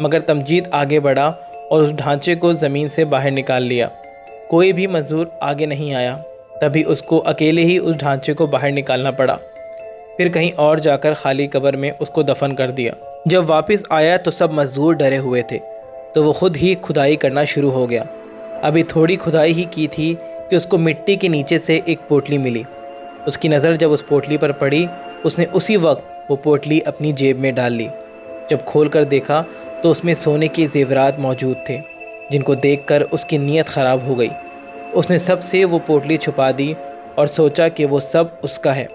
مگر تمجید آگے بڑھا اور اس ڈھانچے کو زمین سے باہر نکال لیا۔ کوئی بھی مزدور آگے نہیں آیا، تبھی اس کو اکیلے ہی اس ڈھانچے کو باہر نکالنا پڑا۔ پھر کہیں اور جا کر خالی قبر میں اس کو دفن کر دیا۔ جب واپس آیا تو سب مزدور ڈرے ہوئے تھے، تو وہ خود ہی کھدائی کرنا شروع ہو گیا۔ ابھی تھوڑی کھدائی ہی کی تھی کہ اس کو مٹی کے نیچے سے ایک پوٹلی ملی۔ اس کی نظر جب اس پوٹلی پر پڑی، اس نے اسی وقت وہ پوٹلی اپنی جیب میں ڈال لی۔ جب کھول کر دیکھا تو اس میں سونے کے زیورات موجود تھے، جن کو دیکھ کر اس کی نیت خراب ہو گئی۔ اس نے سب سے وہ پوٹلی چھپا دی اور سوچا کہ وہ سب اس کا ہے۔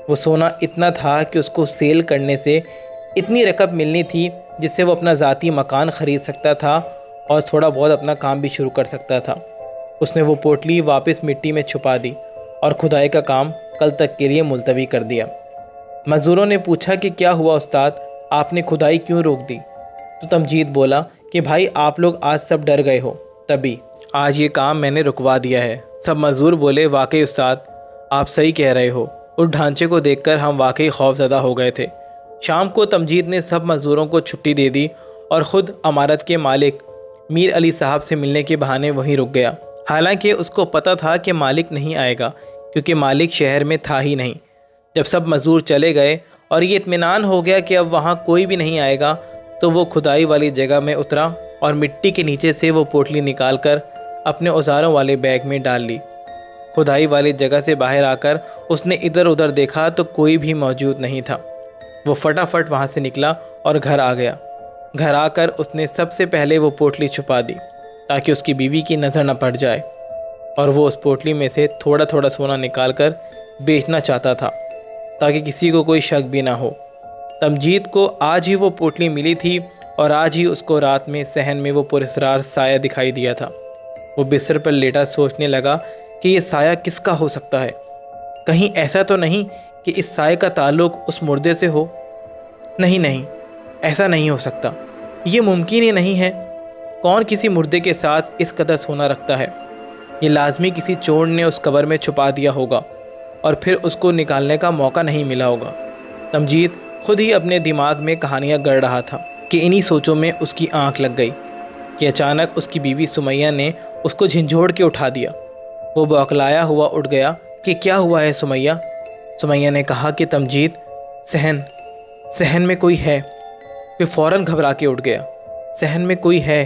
وہ سونا اتنا تھا کہ اس کو سیل کرنے سے اتنی رقم ملنی تھی جس سے وہ اپنا ذاتی مکان خرید سکتا تھا اور تھوڑا بہت اپنا کام بھی شروع کر سکتا تھا۔ اس نے وہ پوٹلی واپس مٹی میں چھپا دی اور کھدائی کا کام کل تک کے لیے ملتوی کر دیا۔ مزدوروں نے پوچھا کہ کیا ہوا استاد، آپ نے کھدائی کیوں روک دی؟ تو تمجید بولا کہ بھائی آپ لوگ آج سب ڈر گئے ہو، تبھی آج یہ کام میں نے رکوا دیا ہے۔ سب مزدور بولے واقعی استاد آپ صحیح کہہ رہے ہو، اس ڈھانچے کو دیکھ کر ہم واقعی خوف زدہ ہو گئے تھے۔ شام کو تمجید نے سب مزدوروں کو چھٹی دے دی اور خود عمارت کے مالک میر علی صاحب سے ملنے کے بہانے وہیں رک گیا۔ حالانکہ اس کو پتہ تھا کہ مالک نہیں آئے گا، کیونکہ مالک شہر میں تھا ہی نہیں۔ جب سب مزدور چلے گئے اور یہ اطمینان ہو گیا کہ اب وہاں کوئی بھی نہیں آئے گا، تو وہ کھدائی والی جگہ میں اترا اور مٹی کے نیچے سے وہ پوٹلی نکال کر اپنے اوزاروں والے بیگ میں ڈال لی۔ کھدائی والی جگہ سے باہر آ کر اس نے ادھر ادھر دیکھا تو کوئی بھی موجود نہیں تھا۔ وہ فٹافٹ وہاں سے نکلا اور گھر آ گیا۔ گھر آ کر اس نے سب سے پہلے وہ پوٹلی چھپا دی تاکہ اس کی بیوی کی نظر نہ پڑ جائے، اور وہ اس پوٹلی میں سے تھوڑا تھوڑا سونا نکال کر بیچنا چاہتا تھا تاکہ کسی کو کوئی شک بھی نہ ہو۔ تمجید کو آج ہی وہ پوٹلی ملی تھی اور آج ہی اس کو رات میں صحن میں وہ پراسرار سایہ دکھائی دیا تھا۔ وہ بستر پر لیٹا سوچنے لگا کہ یہ سایہ کس کا ہو سکتا ہے؟ کہیں ایسا تو نہیں کہ اس سائے کا تعلق اس مردے سے ہو؟ نہیں، ایسا نہیں ہو سکتا، یہ ممکن ہی نہیں ہے۔ کون کسی مردے کے ساتھ اس قدر سونا رکھتا ہے؟ یہ لازمی کسی چور نے اس قبر میں چھپا دیا ہوگا اور پھر اس کو نکالنے کا موقع نہیں ملا ہوگا۔ تمجید خود ہی اپنے دماغ میں کہانیاں گڑھ رہا تھا کہ انہی سوچوں میں اس کی آنکھ لگ گئی کہ اچانک اس کی بیوی سمیہ نے اس کو جھنجھوڑ کے اٹھا دیا۔ وہ بوکلایا ہوا اٹھ گیا کہ کیا ہوا ہے سمیہ؟ سمیہ نے کہا کہ تمجید صحن میں کوئی ہے۔ پھر فوراً گھبرا کے اٹھ گیا، صحن میں کوئی ہے؟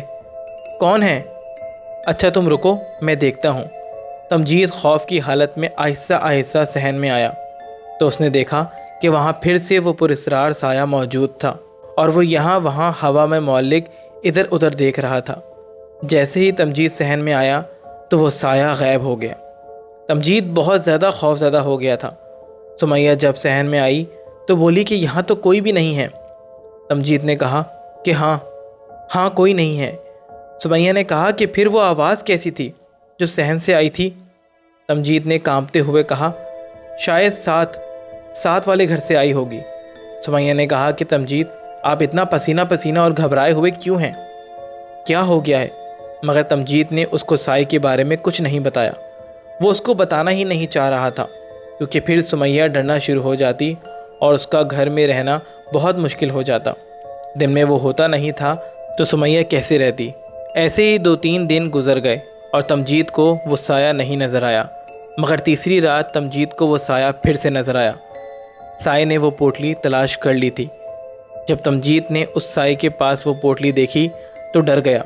کون ہے؟ اچھا تم رکو، میں دیکھتا ہوں۔ تمجید خوف کی حالت میں آہستہ آہستہ صحن میں آیا تو اس نے دیکھا کہ وہاں پھر سے وہ پراسرار سایہ موجود تھا، اور وہ یہاں وہاں ہوا میں معلق ادھر ادھر دیکھ رہا تھا۔ جیسے ہی تمجید صحن میں آیا تو وہ سایہ غائب ہو گیا۔ تمجید بہت زیادہ خوف زدہ ہو گیا تھا۔ سمیہ جب صحن میں آئی تو بولی کہ یہاں تو کوئی بھی نہیں ہے۔ تمجید نے کہا کہ ہاں کوئی نہیں ہے۔ سمیہ نے کہا کہ پھر وہ آواز کیسی تھی جو صحن سے آئی تھی؟ تمجید نے کانپتے ہوئے کہا شاید ساتھ والے گھر سے آئی ہوگی۔ سمیہ نے کہا کہ تمجید آپ اتنا پسینہ اور گھبرائے ہوئے کیوں ہیں؟ کیا ہو گیا ہے؟ مگر تمجید نے اس کو سائے کے بارے میں کچھ نہیں بتایا۔ وہ اس کو بتانا ہی نہیں چاہ رہا تھا، کیونکہ پھر سمیہ ڈرنا شروع ہو جاتی اور اس کا گھر میں رہنا بہت مشکل ہو جاتا۔ دن میں وہ ہوتا نہیں تھا تو سمیہ کیسے رہتی؟ ایسے ہی 2-3 دن گزر گئے اور تمجید کو وہ سایہ نہیں نظر آیا، مگر تیسری رات تمجید کو وہ سایہ پھر سے نظر آیا۔ سائے نے وہ پوٹلی تلاش کر لی تھی۔ جب تمجید نے اس سائے کے پاس وہ پوٹلی دیکھی تو ڈر گیا،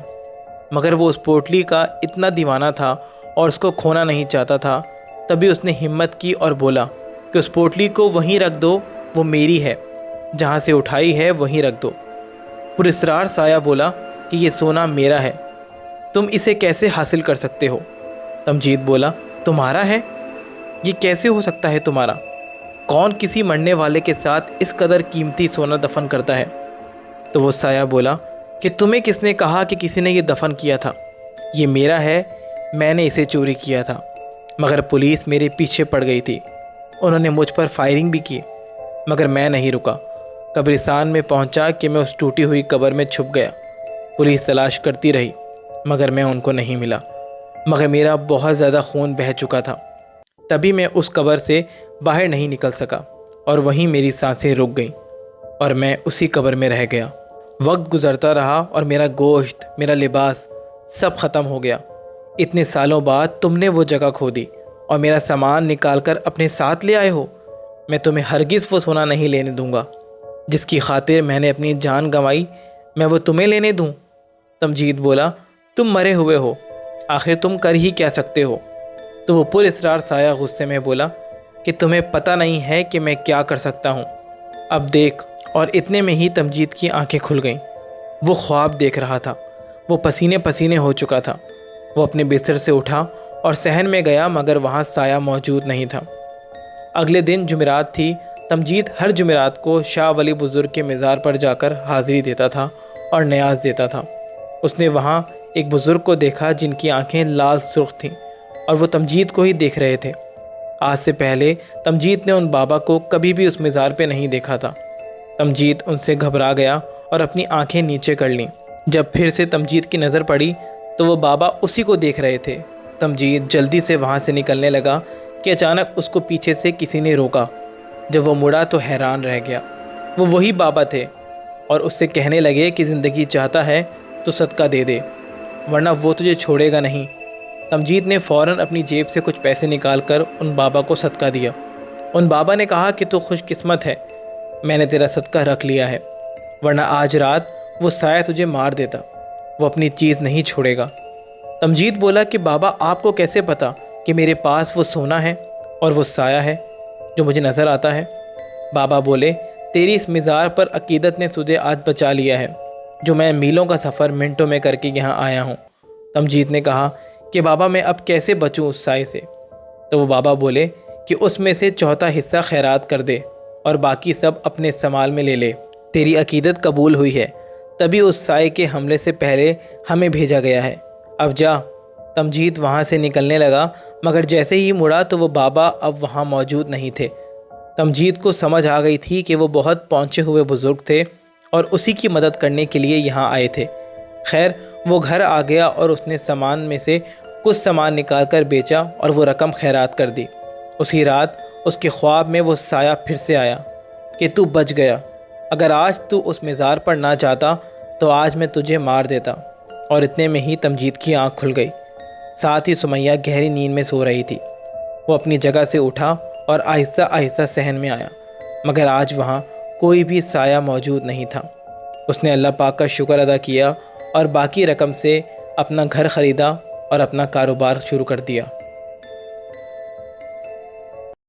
مگر وہ اس پوٹلی کا اتنا دیوانہ تھا اور اس کو کھونا نہیں چاہتا تھا۔ تبھی اس نے ہمت کی اور بولا کہ اس پوٹلی کو وہیں رکھ دو، وہ میری ہے، جہاں سے اٹھائی ہے وہیں رکھ دو۔ پراسرار سایہ بولا کہ یہ سونا میرا ہے، تم اسے کیسے حاصل کر سکتے ہو؟ تمجید بولا تمہارا ہے؟ یہ کیسے ہو سکتا ہے تمہارا؟ کون کسی مرنے والے کے ساتھ اس قدر قیمتی سونا دفن کرتا ہے؟ تو وہ سایہ بولا کہ تمہیں کس نے کہا کہ کسی نے یہ دفن کیا تھا؟ یہ میرا ہے، میں نے اسے چوری کیا تھا، مگر پولیس میرے پیچھے پڑ گئی تھی، انہوں نے مجھ پر فائرنگ بھی کی، مگر میں نہیں رکا۔ قبرستان میں پہنچا کہ میں اس ٹوٹی ہوئی قبر میں چھپ گیا۔ پولیس تلاش کرتی رہی مگر میں ان کو نہیں ملا، مگر میرا بہت زیادہ خون بہہ چکا تھا، تبھی میں اس قبر سے باہر نہیں نکل سکا اور وہیں میری سانسیں رک گئیں اور میں اسی قبر میں رہ گیا۔ وقت گزرتا رہا اور میرا گوشت، میرا لباس سب ختم ہو گیا۔ اتنے سالوں بعد تم نے وہ جگہ کھودی اور میرا سامان نکال کر اپنے ساتھ لے آئے ہو۔ میں تمہیں ہرگز وہ سونا نہیں لینے دوں گا جس کی خاطر میں نے اپنی جان گنوائی، میں وہ تمہیں لینے دوں؟ تمجید بولا، تم مرے ہوئے ہو، آخر تم کر ہی کیا سکتے ہو؟ تو وہ پر اسرار سایہ غصے میں بولا کہ تمہیں پتہ نہیں ہے کہ میں کیا کر سکتا ہوں، اب دیکھ۔ اور اتنے میں ہی تمجید کی آنکھیں کھل گئیں۔ وہ خواب دیکھ رہا تھا، وہ پسینے پسینے ہو چکا تھا۔ وہ اپنے بستر سے اٹھا اور صحن میں گیا، مگر وہاں سایہ موجود نہیں تھا۔ اگلے دن جمعرات تھی۔ تمجید ہر جمعرات کو شاہ ولی بزرگ کے مزار پر جا کر حاضری دیتا تھا اور نیاز دیتا تھا۔ اس نے وہاں ایک بزرگ کو دیکھا جن کی آنکھیں لال سرخ تھیں اور وہ تمجید کو ہی دیکھ رہے تھے۔ آج سے پہلے تمجید نے ان بابا کو کبھی بھی اس مزار پہ نہیں دیکھا تھا۔ تمجید ان سے گھبرا گیا اور اپنی آنکھیں نیچے کر لیں۔ جب پھر سے تمجید کی نظر پڑی تو وہ بابا اسی کو دیکھ رہے تھے۔ تمجید جلدی سے وہاں سے نکلنے لگا کہ اچانک اس کو پیچھے سے کسی نے روکا۔ جب وہ مڑا تو حیران رہ گیا، وہ وہی بابا تھے اور اس سے کہنے لگے کہ زندگی چاہتا ہے تو صدقہ دے دے ورنہ وہ تجھے چھوڑے گا نہیں۔ تمجید نے فوراً اپنی جیب سے کچھ پیسے نکال کر ان بابا کو صدقہ دیا۔ ان بابا نے کہا کہ تو خوش قسمت ہے، میں نے تیرا صدقہ رکھ لیا ہے، ورنہ آج رات وہ سایہ تجھے مار دیتا، وہ اپنی چیز نہیں چھوڑے گا۔ تمجید بولا کہ بابا آپ کو کیسے پتا کہ میرے پاس وہ سونا ہے اور وہ سایہ ہے جو مجھے نظر آتا ہے؟ بابا بولے، تیری اس مزار پر عقیدت نے تجھے آج بچا لیا ہے جو میں میلوں کا سفر منٹوں میں کر کے یہاں آیا ہوں۔ تمجید نے کہا کہ بابا میں اب کیسے بچوں اس سائے سے؟ تو وہ بابا بولے کہ اس میں سے چوتھا حصہ خیرات کر دے اور باقی سب اپنے استعمال میں لے لے۔ تیری عقیدت قبول ہوئی ہے، تبھی اس سائے کے حملے سے پہلے ہمیں بھیجا گیا ہے، اب جا۔ تمجید وہاں سے نکلنے لگا، مگر جیسے ہی مڑا تو وہ بابا اب وہاں موجود نہیں تھے۔ تمجید کو سمجھ آ گئی تھی کہ وہ بہت پہنچے ہوئے بزرگ تھے اور اسی کی مدد کرنے کے لیے یہاں آئے تھے۔ خیر وہ گھر آ گیا اور اس نے سامان میں سے کچھ سامان نکال کر بیچا اور وہ رقم خیرات کر دی۔ اسی رات اس کے خواب میں وہ سایہ پھر سے آیا کہ تو بچ گیا، اگر آج تو اس مزار پر نہ جاتا تو آج میں تجھے مار دیتا۔ اور اتنے میں ہی تمجید کی آنکھ کھل گئی، ساتھ ہی سمیہ گہری نیند میں سو رہی تھی۔ وہ اپنی جگہ سے اٹھا اور آہستہ آہستہ صحن میں آیا، مگر آج وہاں کوئی بھی سایہ موجود نہیں تھا۔ اس نے اللہ پاک کا شکر ادا کیا اور باقی رقم سے اپنا گھر خریدا اور اپنا کاروبار شروع کر دیا۔